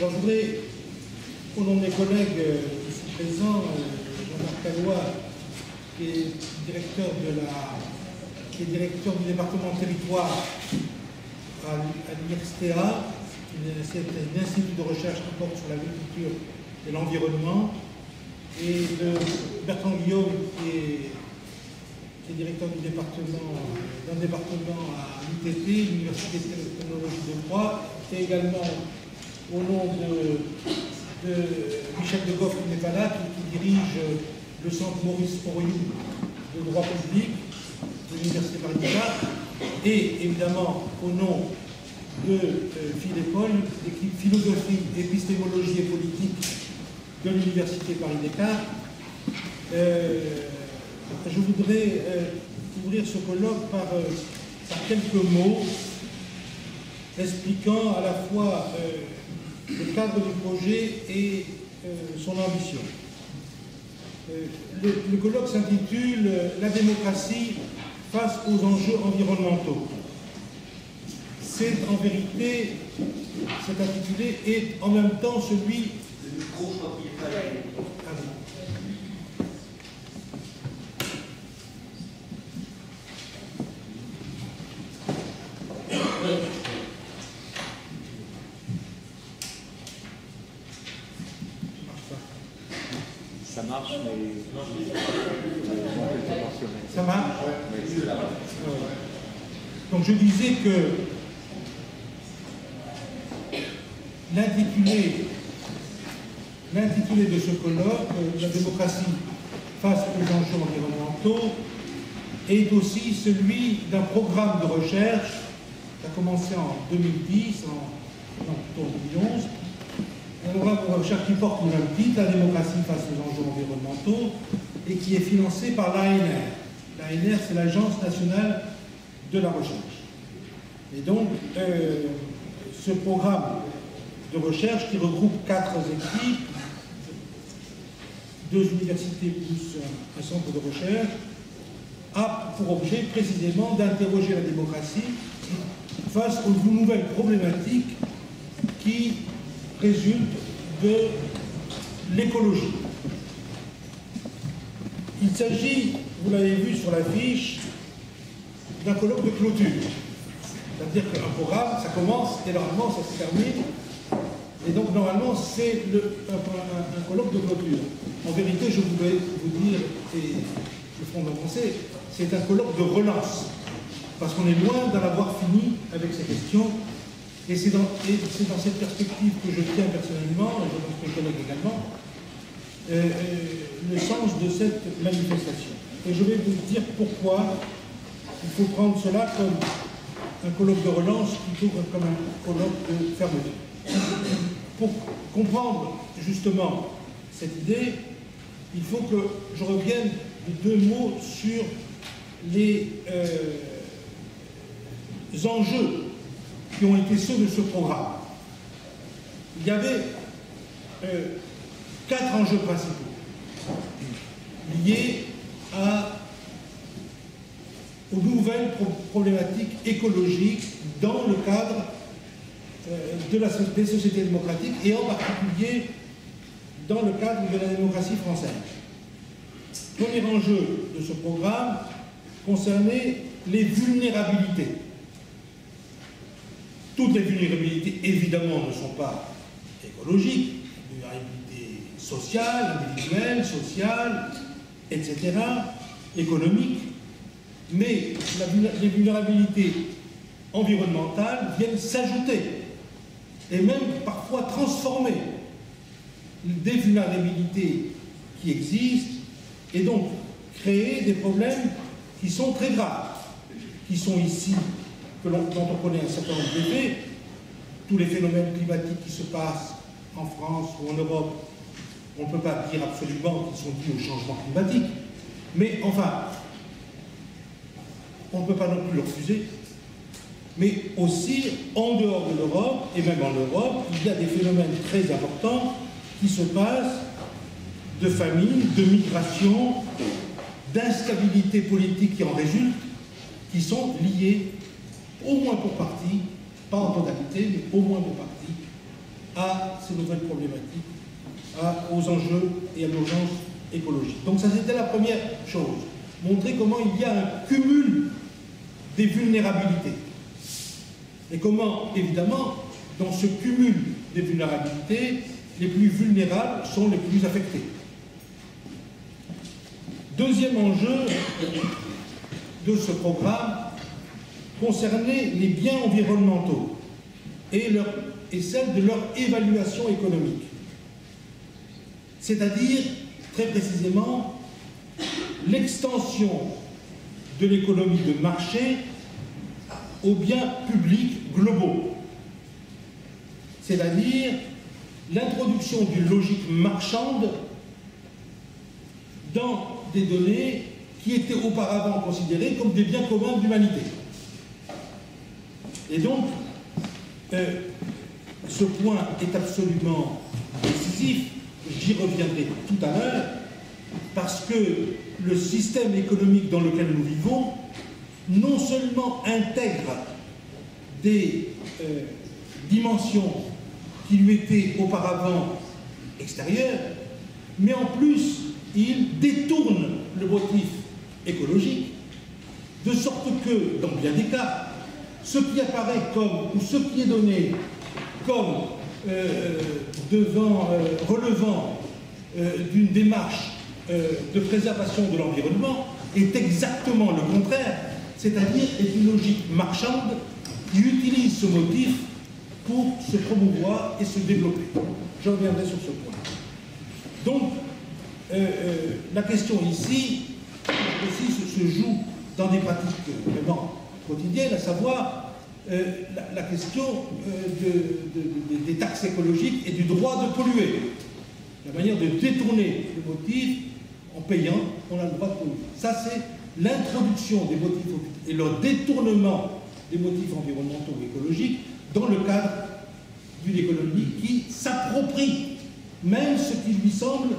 Alors, je voudrais, au nom de mes collègues ici présents, Jean-Marc Callois, qui est directeur du département territoire à l'IRSTEA, c'est un institut de recherche qui porte sur l'agriculture et l'environnement, et de Bertrand Guillaume, qui est directeur d'un département à l'UTT, l'Université de technologie de Troyes, et également au nom de Michel de Goff, qui n'est pas là, qui dirige le centre Maurice Oriou de droit public de l'Université Paris 4, et évidemment au nom de Philippe Paul, l'équipe philosophie, épistémologie et politique de l'Université Paris Descartes. Je voudrais ouvrir ce colloque par quelques mots expliquant à la fois le cadre du projet et son ambition. Le colloque s'intitule « La démocratie face aux enjeux environnementaux ». C'est en vérité, cet intitulé est en même temps celui... Le micro, je crois qu'il est pas là. Ah oui. Ça marche, mais Ça marche? Donc je disais que l'intitulé de ce colloque, la démocratie face aux enjeux environnementaux, est aussi celui d'un programme de recherche qui a commencé en 2010, plutôt en 2011, un programme de recherche qui porte le même titre, la démocratie face aux enjeux environnementaux, et qui est financé par l'ANR. L'ANR, c'est l'Agence nationale de la recherche. Et donc, ce programme de recherche qui regroupe 4 équipes, 2 universités plus un centre de recherche, a pour objet précisément d'interroger la démocratie face aux nouvelles problématiques qui résultent de l'écologie. Il s'agit, vous l'avez vu sur l'affiche, d'un colloque de clôture. C'est-à-dire qu'un programme, ça commence et normalement ça se termine. Et donc normalement c'est un colloque de clôture. En vérité, je voudrais vous dire, et le fond de mon français, c'est un colloque de relance. Parce qu'on est loin d'en avoir fini avec ces questions. Et c'est dans cette perspective que je tiens personnellement, et je pense que mes collègues également, le sens de cette manifestation. Et je vais vous dire pourquoi il faut prendre cela comme un colloque de relance plutôt que comme un colloque de fermeture. Pour comprendre justement cette idée, il faut que je revienne de 2 mots sur les enjeux qui ont été ceux de ce programme. Il y avait 4 enjeux principaux liés aux nouvelles problématiques écologiques dans le cadre des sociétés démocratiques et en particulier dans le cadre de la démocratie française. Le premier enjeu de ce programme concernait les vulnérabilités. Toutes les vulnérabilités, évidemment, ne sont pas écologiques, vulnérabilités sociales, individuelles, sociales, etc., économiques, mais les vulnérabilités environnementales viennent s'ajouter et même parfois transformer des vulnérabilités qui existent et donc créer des problèmes qui sont très graves, qui sont ici, dont on connaît un certain nombre d'effets, tous les phénomènes climatiques qui se passent en France ou en Europe, on ne peut pas dire absolument qu'ils sont dus au changement climatique, mais enfin, on ne peut pas non plus le refuser. Mais aussi, en dehors de l'Europe, et même en Europe, il y a des phénomènes très importants qui se passent de famine, de migration, d'instabilité politique qui en résulte, qui sont liés, au moins pour partie, pas en totalité, mais au moins pour partie, à ces nouvelles problématiques, aux enjeux et à l'urgence écologique. Donc ça, c'était la première chose. Montrer comment il y a un cumul des vulnérabilités. Et comment, évidemment, dans ce cumul des vulnérabilités, les plus vulnérables sont les plus affectés. Deuxième enjeu de ce programme concernait les biens environnementaux et celle de leur évaluation économique. C'est-à-dire, très précisément, l'extension de l'économie de marché aux biens publics globaux. C'est-à-dire l'introduction d'une logique marchande dans des données qui étaient auparavant considérées comme des biens communs de l'humanité. Et donc, ce point est absolument décisif, j'y reviendrai tout à l'heure, parce que le système économique dans lequel nous vivons non seulement intègre des dimensions qui lui étaient auparavant extérieures, mais en plus, il détourne le motif écologique, de sorte que, dans bien des cas, ce qui apparaît comme, ou ce qui est donné comme relevant d'une démarche de préservation de l'environnement est exactement le contraire, c'est-à-dire est une logique marchande qui utilise ce motif pour se promouvoir et se développer. Je reviendrai sur ce point. Donc, la question ici aussi se joue dans des pratiques vraiment quotidiennes, à savoir la question des taxes écologiques et du droit de polluer. La manière de détourner le motif en payant, on a le droit de polluer. Ça, c'est l'introduction des motifs et le détournement des motifs environnementaux ou écologiques dans le cadre d'une économie qui s'approprie même ce qui lui semble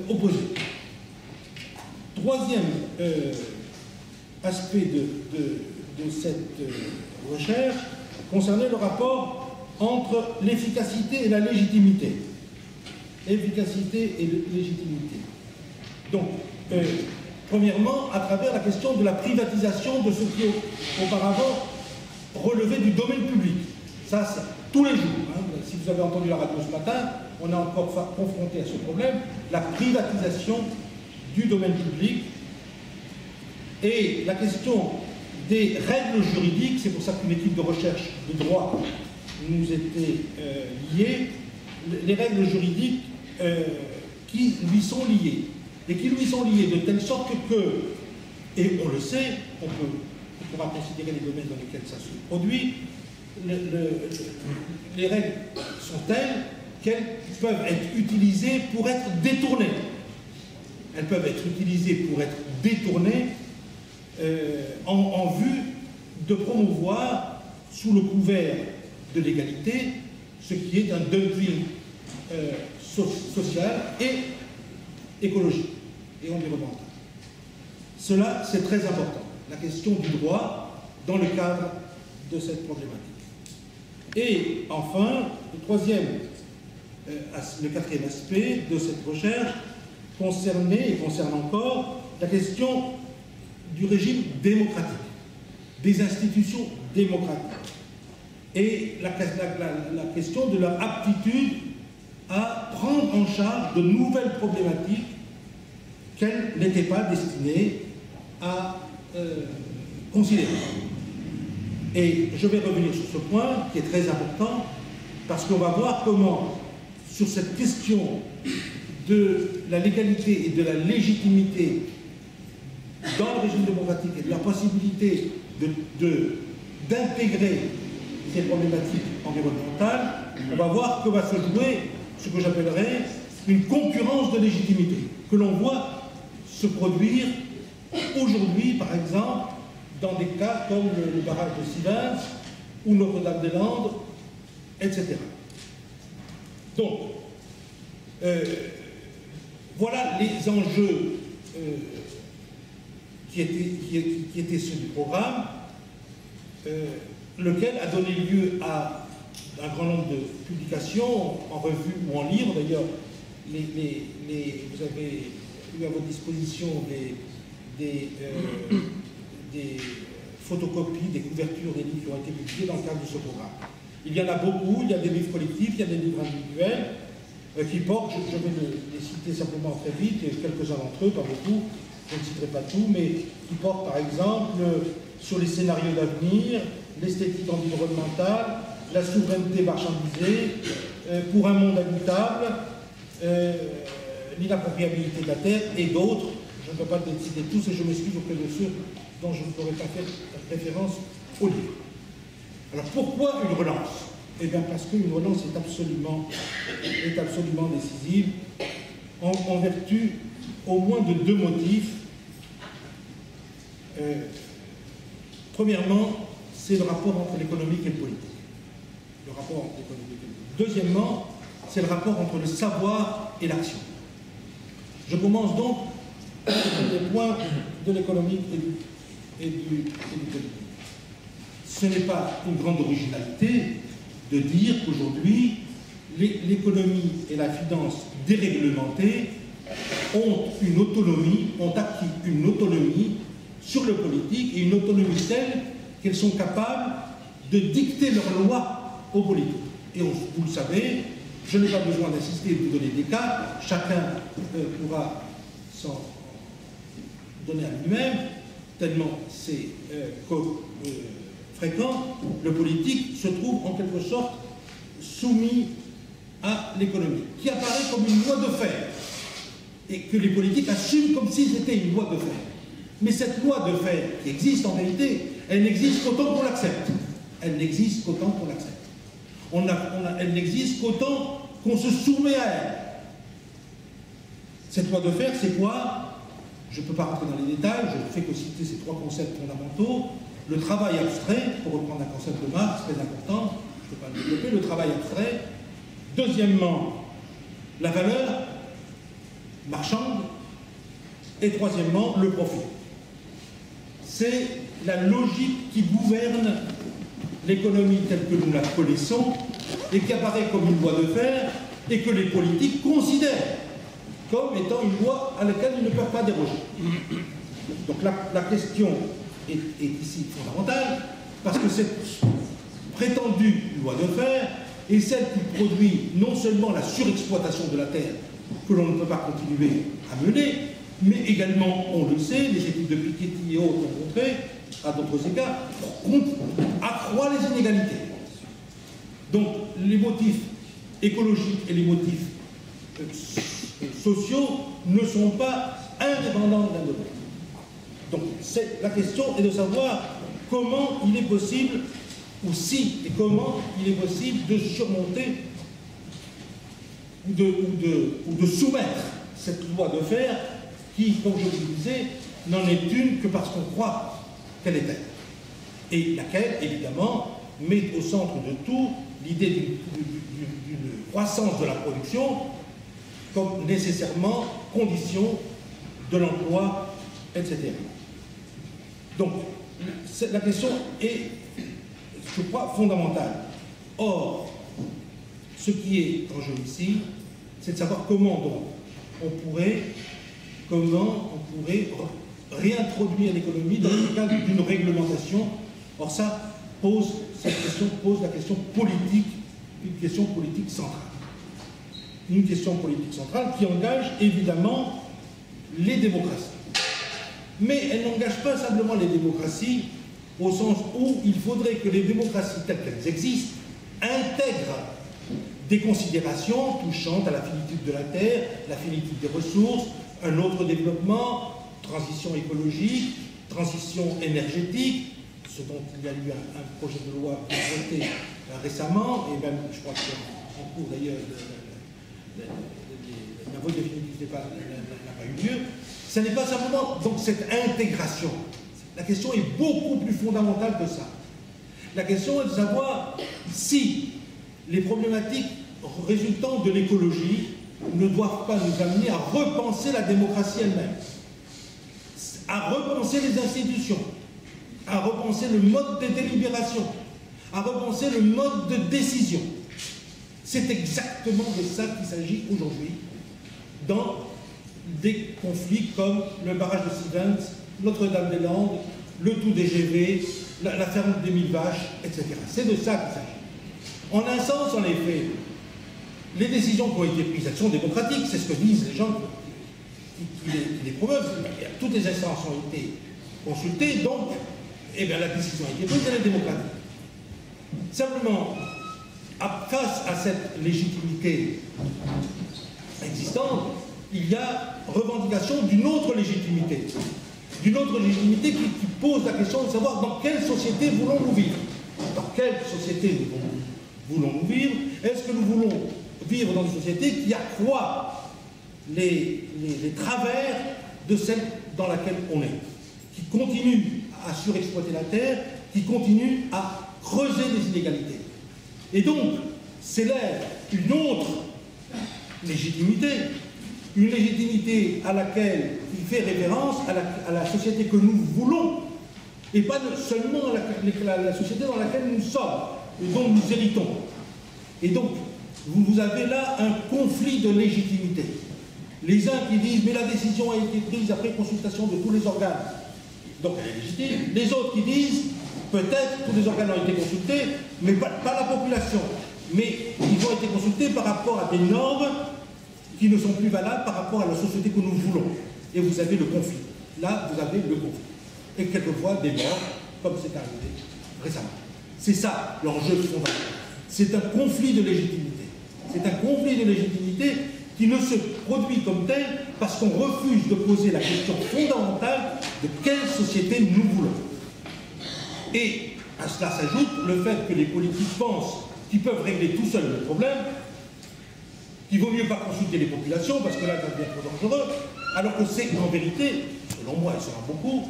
opposé. Troisième aspect de cette recherche concernait le rapport entre l'efficacité et la légitimité. Efficacité et légitimité. Donc, premièrement, à travers la question de la privatisation de ce qui auparavant relevait du domaine public. Ça, c'est tous les jours. Hein. Si vous avez entendu la radio ce matin, on est encore confronté à ce problème, la privatisation du domaine public et la question des règles juridiques. C'est pour ça qu'une équipe de recherche de droit nous était liée. Les règles juridiques qui lui sont liées, et qui lui sont liées de telle sorte que, et on le sait, on pourra considérer les domaines dans lesquels ça se produit, les règles sont telles qu'elles peuvent être utilisées pour être détournées. Elles peuvent être utilisées pour être détournées en vue de promouvoir, sous le couvert de l'égalité, ce qui est un dumping social et écologique et environnemental. Cela, c'est très important, la question du droit dans le cadre de cette problématique. Et enfin, le quatrième aspect de cette recherche concernait et concerne encore la question du régime démocratique, des institutions démocratiques, et la question de leur aptitude à prendre en charge de nouvelles problématiques qu'elles n'étaient pas destinées à considérer. Et je vais revenir sur ce point qui est très important, parce qu'on va voir comment, sur cette question de la légalité et de la légitimité dans le régime démocratique et de la possibilité d'intégrer ces problématiques environnementales, on va voir que va se jouer ce que j'appellerais une concurrence de légitimité, que l'on voit se produire aujourd'hui, par exemple, dans des cas comme le barrage de Sivens ou Notre-Dame-des-Landes, etc. Donc, voilà les enjeux qui étaient ceux du programme, lequel a donné lieu à un grand nombre de publications, en revue ou en livre. D'ailleurs, vous avez eu à votre disposition des photocopies, des couvertures des livres qui ont été publiés dans le cadre de ce programme. Il y en a beaucoup, il y a des livres collectifs, il y a des livres individuels qui portent, je vais les citer simplement très vite, et quelques-uns d'entre eux, pas beaucoup, je ne citerai pas tout, mais qui portent par exemple sur les scénarios d'avenir, l'esthétique environnementale, la souveraineté marchandisée, pour un monde habitable, l'inappropriabilité de la terre et d'autres. Je ne peux pas les citer tous et je m'excuse auprès de ceux dont je ne pourrais pas faire référence au livre. Alors pourquoi une relance? Eh bien parce qu'une relance est absolument décisive en vertu au moins de deux motifs. Premièrement, c'est le rapport entre l'économique et le politique. Le rapport entre l'économique et le politique. Deuxièmement, c'est le rapport entre le savoir et l'action. Je commence donc par les points de l'économique et du politique. Ce n'est pas une grande originalité de dire qu'aujourd'hui, l'économie et la finance déréglementées ont acquis une autonomie sur le politique, et une autonomie telle qu'elles sont capables de dicter leurs lois aux politiques. Et vous le savez, je n'ai pas besoin d'insister et de vous donner des cas, chacun pourra s'en donner à lui-même, tellement c'est fréquent. Le politique se trouve en quelque sorte soumis à l'économie, qui apparaît comme une loi de fer, et que les politiques assument comme si c'était une loi de fer. Mais cette loi de fer qui existe en réalité, elle n'existe qu'autant qu'on l'accepte. Elle n'existe qu'autant qu'on l'accepte. Elle n'existe qu'autant qu'on se soumet à elle. Cette loi de fer, c'est quoi? Je ne peux pas rentrer dans les détails, je ne fais que citer ces trois concepts fondamentaux. Le travail abstrait, pour reprendre un concept de Marx, très important, je ne peux pas le développer, le travail abstrait. Deuxièmement, la valeur marchande. Et troisièmement, le profit. C'est la logique qui gouverne l'économie telle que nous la connaissons et qui apparaît comme une loi de fer et que les politiques considèrent comme étant une loi à laquelle ils ne peuvent pas déroger. Donc la question est ici fondamentale parce que cette prétendue loi de fer est celle qui produit non seulement la surexploitation de la terre que l'on ne peut pas continuer à mener, mais également, on le sait, les études de Piketty et autres ont montré, à d'autres égards, accroît les inégalités. Donc, les motifs écologiques et les motifs sociaux ne sont pas indépendants l'un de l'autre. Donc, la question est de savoir comment il est possible, ou si et comment il est possible de surmonter ou de soumettre cette loi de fer qui, comme je vous le disais, n'en est une que parce qu'on croit qu'elle est elle. Et laquelle, évidemment, met au centre de tout l'idée d'une croissance de la production comme nécessairement condition de l'emploi, etc. Donc, la question est, je crois, fondamentale. Or, ce qui est en jeu ici, c'est de savoir comment donc on pourrait réintroduire l'économie dans le cadre d'une réglementation. Or cette question pose la question politique, une question politique centrale. Une question politique centrale qui engage évidemment les démocraties. Mais elle n'engage pas simplement les démocraties au sens où il faudrait que les démocraties telles qu'elles existent intègrent des considérations touchant à la finitude de la terre, la finitude des ressources, un autre développement, transition écologique, transition énergétique, ce dont il y a eu un projet de loi voté récemment, et même, je crois que c'est en cours d'ailleurs, la vote définitive n'a pas eu lieu. Ce n'est pas simplement donc cette intégration. La question est beaucoup plus fondamentale que ça. La question est de savoir si les problématiques résultant de l'écologie ne doivent pas nous amener à repenser la démocratie elle-même, à repenser les institutions, à repenser le mode de délibération, à repenser le mode de décision. C'est exactement de ça qu'il s'agit aujourd'hui dans des conflits comme le barrage de Sivens, Notre-Dame-des-Landes, le tout DGV, la ferme des 1000 vaches, etc. C'est de ça qu'il s'agit. En un sens, en effet, les décisions qui ont été prises, elles sont démocratiques, c'est ce que disent les gens qui les promeuvent. Toutes les instances ont été consultées, donc eh bien, la décision a été prise, elle est démocratique. Simplement, face à cette légitimité existante, il y a revendication d'une autre légitimité. D'une autre légitimité qui pose la question de savoir dans quelle société voulons-nous vivre. Dans quelle société voulons-nous vivre? Est-ce que nous voulons vivre dans une société qui accroît les travers de celle dans laquelle on est, qui continue à surexploiter la terre, qui continue à creuser des inégalités. Et donc, s'élève une autre légitimité, une légitimité à laquelle il fait référence à la société que nous voulons, et pas seulement à la société dans laquelle nous sommes, et dont nous héritons. Et donc, vous avez là un conflit de légitimité. Les uns qui disent, mais la décision a été prise après consultation de tous les organes, donc elle est légitime. Les autres qui disent, peut-être tous les organes ont été consultés, mais pas la population. Mais ils ont été consultés par rapport à des normes qui ne sont plus valables par rapport à la société que nous voulons. Et vous avez le conflit. Là, vous avez le conflit. Et quelquefois des morts, comme c'est arrivé récemment. C'est ça l'enjeu fondamental. C'est un conflit de légitimité. C'est un conflit de légitimité qui ne se produit comme tel parce qu'on refuse de poser la question fondamentale de quelle société nous voulons. Et à cela s'ajoute le fait que les politiques pensent qu'ils peuvent régler tout seuls le problème, qu'il vaut mieux pas consulter les populations parce que là, ça devient trop dangereux, alors que c'est en vérité, selon moi et selon beaucoup,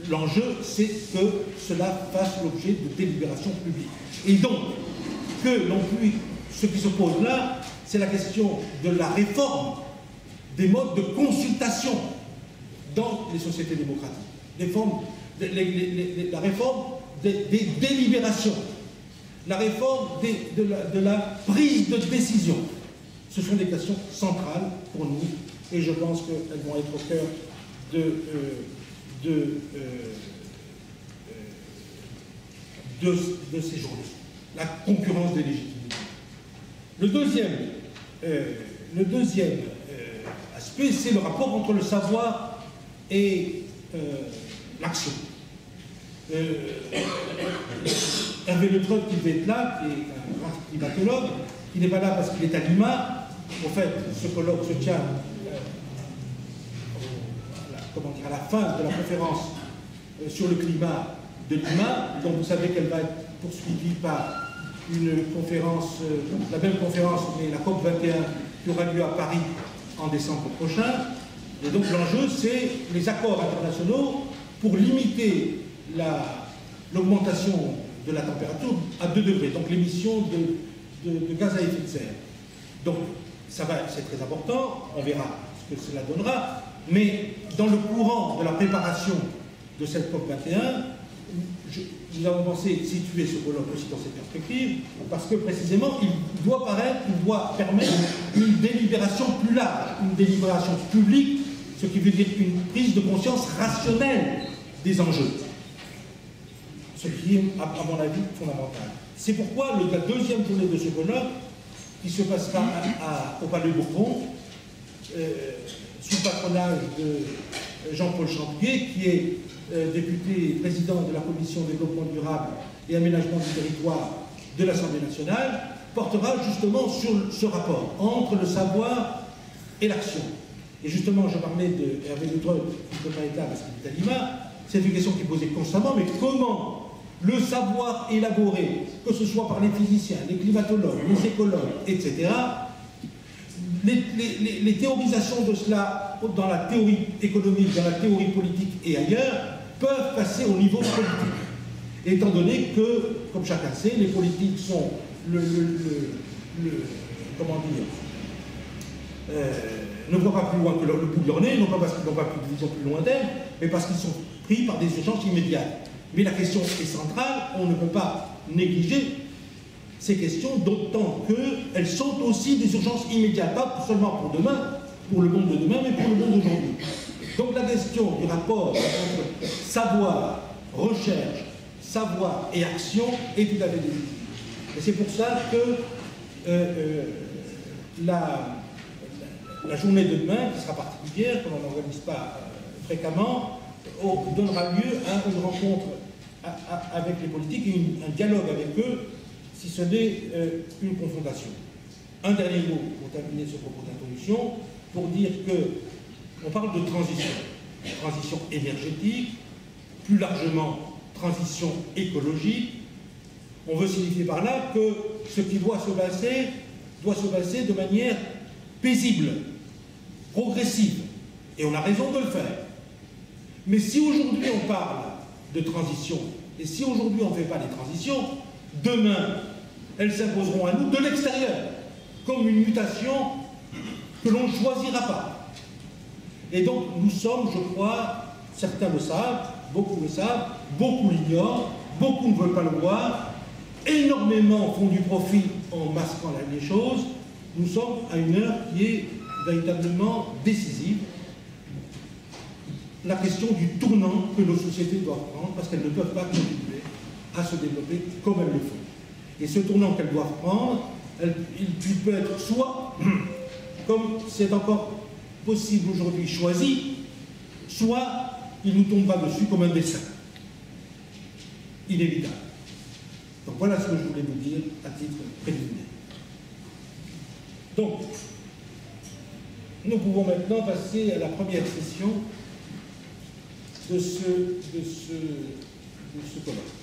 l'enjeu, c'est que cela fasse l'objet de délibérations publiques. Et donc, que l'on puisse, ce qui se pose là, c'est la question de la réforme des modes de consultation dans les sociétés démocratiques. La réforme des délibérations, la réforme de la prise de décision. Ce sont des questions centrales pour nous et je pense qu'elles vont être au cœur de ces journées. La concurrence des légitimités. Le deuxième aspect, c'est le rapport entre le savoir et l'action. Hervé Le Treut, qui devait être là, qui est un grand climatologue, qui n'est pas là parce qu'il est à Lima. En fait, ce colloque se tient à la fin de la conférence sur le climat de Lima, dont vous savez qu'elle va être poursuivie par une conférence, la même conférence, mais la COP21, qui aura lieu à Paris en décembre prochain. Et donc l'enjeu, c'est les accords internationaux pour limiter l'augmentation de la température à 2 degrés, donc l'émission de gaz à effet de serre. Donc c'est très important, on verra ce que cela donnera, mais dans le courant de la préparation de cette COP21, nous avons pensé situer ce colloque aussi dans cette perspective, parce que précisément, il doit permettre une délibération plus large, une délibération publique, ce qui veut dire une prise de conscience rationnelle des enjeux. Ce qui est, à mon avis, fondamental. C'est pourquoi la deuxième journée de ce colloque, qui se passera au Palais Bourbon, sous le patronage de Jean-Paul Champier, qui est député et président de la Commission développement durable et aménagement du territoire de l'Assemblée nationale, portera justement sur ce rapport entre le savoir et l'action. Et justement, je parlais de Hervé Le Treut, qui ne peut pas être là parce qu'il est à Lima, c'est une question qui est posée constamment, mais comment le savoir élaboré, que ce soit par les physiciens, les climatologues, les écologues, etc., les théorisations de cela dans la théorie économique, dans la théorie politique et ailleurs, peuvent passer au niveau politique. Étant donné que, comme chacun sait, les politiques sont comment dire, ne voient pas plus loin que le bout de leur nez, non pas parce qu'ils n'ont pas de vision plus lointaine, mais parce qu'ils sont pris par des urgences immédiates. Mais la question est centrale, on ne peut pas négliger ces questions, d'autant qu'elles sont aussi des urgences immédiates, pas seulement pour demain, pour le monde de demain, mais pour le monde d'aujourd'hui. Donc la question du rapport entre savoir, recherche, savoir et action est tout à fait légitime. Et c'est pour ça que la journée de demain, qui sera particulière, qu'on n'organise pas fréquemment, donnera lieu à une rencontre avec les politiques et un dialogue avec eux, si ce n'est une confrontation. Un dernier mot pour terminer ce propos d'introduction, pour dire qu'on parle de transition énergétique, plus largement transition écologique. On veut signifier par là que ce qui doit se passer de manière paisible, progressive, et on a raison de le faire. Mais si aujourd'hui on parle de transition, et si aujourd'hui on ne fait pas les transitions, demain, elles s'imposeront à nous de l'extérieur, comme une mutation que l'on ne choisira pas. Et donc nous sommes, je crois, certains le savent, beaucoup l'ignorent, beaucoup ne veulent pas le voir, énormément font du profit en masquant les choses. Nous sommes à une heure qui est véritablement décisive. La question du tournant que nos sociétés doivent prendre, parce qu'elles ne peuvent pas continuer à se développer comme elles le font. Et ce tournant qu'elles doivent prendre, il peut être soit, comme c'est encore possible aujourd'hui, choisi, soit il nous tombera dessus comme un dessin. Inévitable. Donc voilà ce que je voulais vous dire à titre préliminaire. Donc, nous pouvons maintenant passer à la première session de ce colloque.